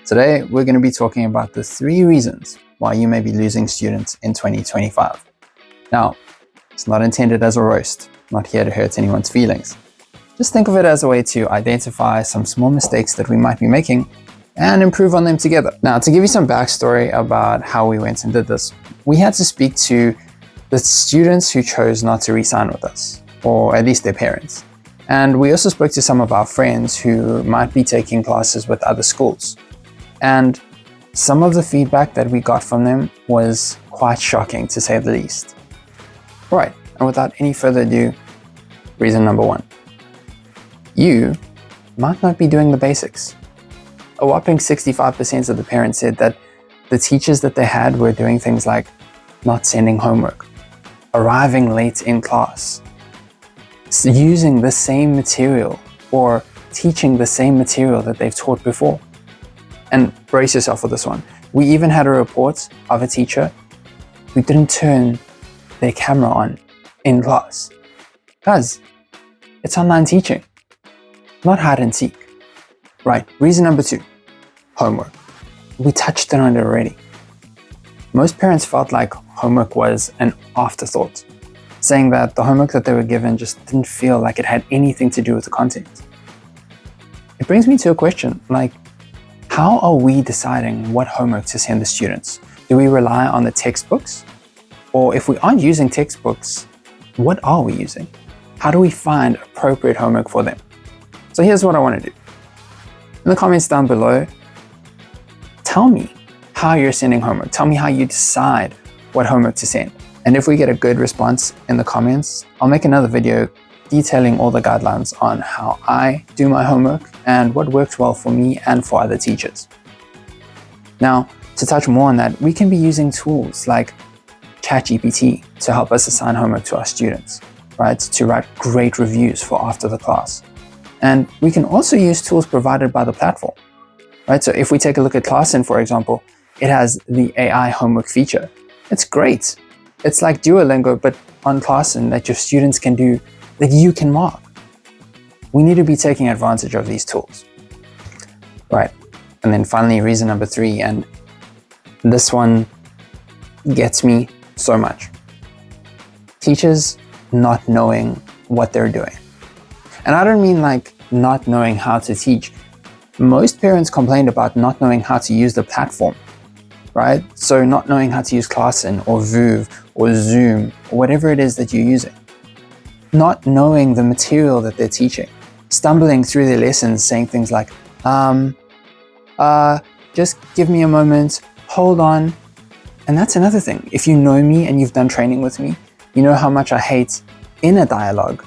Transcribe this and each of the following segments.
Today, we're going to be talking about the 3 reasons why you may be losing students in 2025. Now, it's not intended as a roast, not here to hurt anyone's feelings. Just think of it as a way to identify some small mistakes that we might be making and improve on them together. Now, to give you some backstory about how we went and did this, we had to speak to the students who chose not to re-sign with us, or at least their parents. And we also spoke to some of our friends who might be taking classes with other schools. And some of the feedback that we got from them was quite shocking, to say the least. All right, and without any further ado, reason number 1. You might not be doing the basics. A whopping 65% of the parents said that the teachers that they had were doing things like not sending homework, arriving late in class, using the same material or teaching the same material that they've taught before. And brace yourself for this one. We even had a report of a teacher who didn't turn their camera on in class. Guys, it's online teaching, not hide and seek. Right, reason number 2, homework. We touched on it already. Most parents felt like homework was an afterthought, saying that the homework that they were given just didn't feel like it had anything to do with the content. It brings me to a question, like, how are we deciding what homework to send the students? Do we rely on the textbooks? Or if we aren't using textbooks, what are we using? How do we find appropriate homework for them? So here's what I want to do. In the comments down below, tell me how you're sending homework. Tell me how you decide what homework to send. And if we get a good response in the comments, I'll make another video detailing all the guidelines on how I do my homework and what works well for me and for other teachers. Now, to touch more on that, we can be using tools like ChatGPT to help us assign homework to our students, right? To write great reviews for after the class. And we can also use tools provided by the platform, right? So if we take a look at Classin, for example, it has the AI homework feature. It's great. It's like Duolingo, but on Classin that your students can do, that you can mark. We need to be taking advantage of these tools. Right, and then finally, reason number 3, and this one gets me so much. Teachers not knowing what they're doing. And I don't mean like not knowing how to teach. Most parents complained about not knowing how to use the platform, right? So not knowing how to use Classin or Vuv or Zoom or whatever it is that you're using. Not knowing the material that they're teaching, stumbling through their lessons, saying things like, just give me a moment, hold on. And that's another thing. If you know me and you've done training with me, you know how much I hate inner dialogue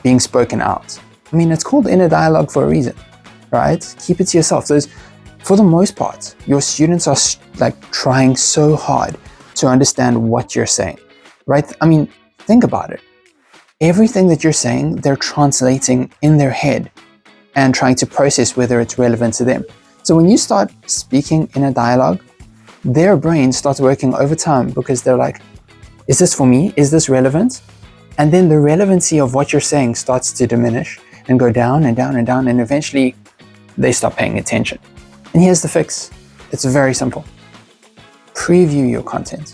being spoken out. I mean, it's called inner dialogue for a reason, right? Keep it to yourself. For the most part, your students are like trying so hard to understand what you're saying, right? I mean, think about it. Everything that you're saying, they're translating in their head and trying to process whether it's relevant to them. So when you start speaking in a dialogue, their brain starts working overtime because they're like, is this for me? Is this relevant? And then the relevancy of what you're saying starts to diminish and go down and down and down, and eventually they stop paying attention. And here's the fix. It's very simple. Preview your content.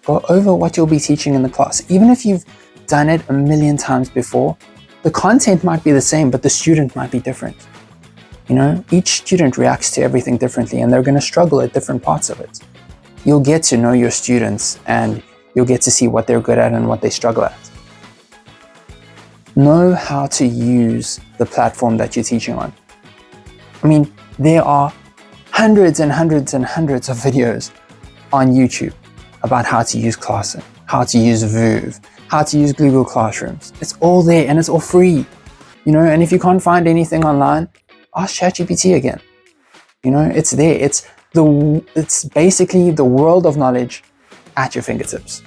Go over what you'll be teaching in the class. Even if you've done it a million times before, the content might be the same, but the student might be different. You know, each student reacts to everything differently, and they're going to struggle at different parts of it. You'll get to know your students, and you'll get to see what they're good at and what they struggle at. Know how to use the platform that you're teaching on. I mean, there are hundreds and hundreds and hundreds of videos on YouTube about how to use Classin, how to use Vuv, how to use Google Classrooms. It's all there and it's all free, you know, and if you can't find anything online, ask ChatGPT again. You know, it's there. It's basically the world of knowledge at your fingertips.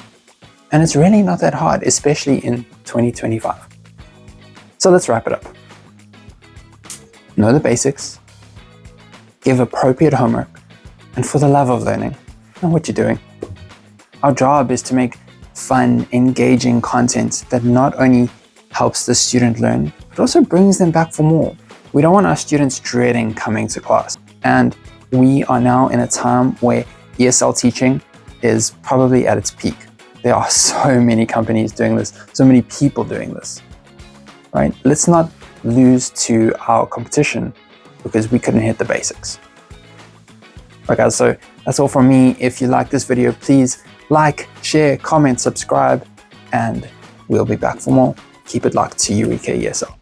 And it's really not that hard, especially in 2025. So let's wrap it up. Know the basics, give appropriate homework, and for the love of learning, know what you're doing. Our job is to make fun, engaging content that not only helps the student learn, but also brings them back for more. We don't want our students dreading coming to class. And We are now in a time where ESL teaching is probably at its peak. There are so many companies doing this, so many people doing this, right? Let's not lose to our competition because we couldn't hit the basics. Okay, guys, so that's all from me. If you like this video, please like, share, comment, subscribe, and we'll be back for more. Keep it locked to Eureka ESL.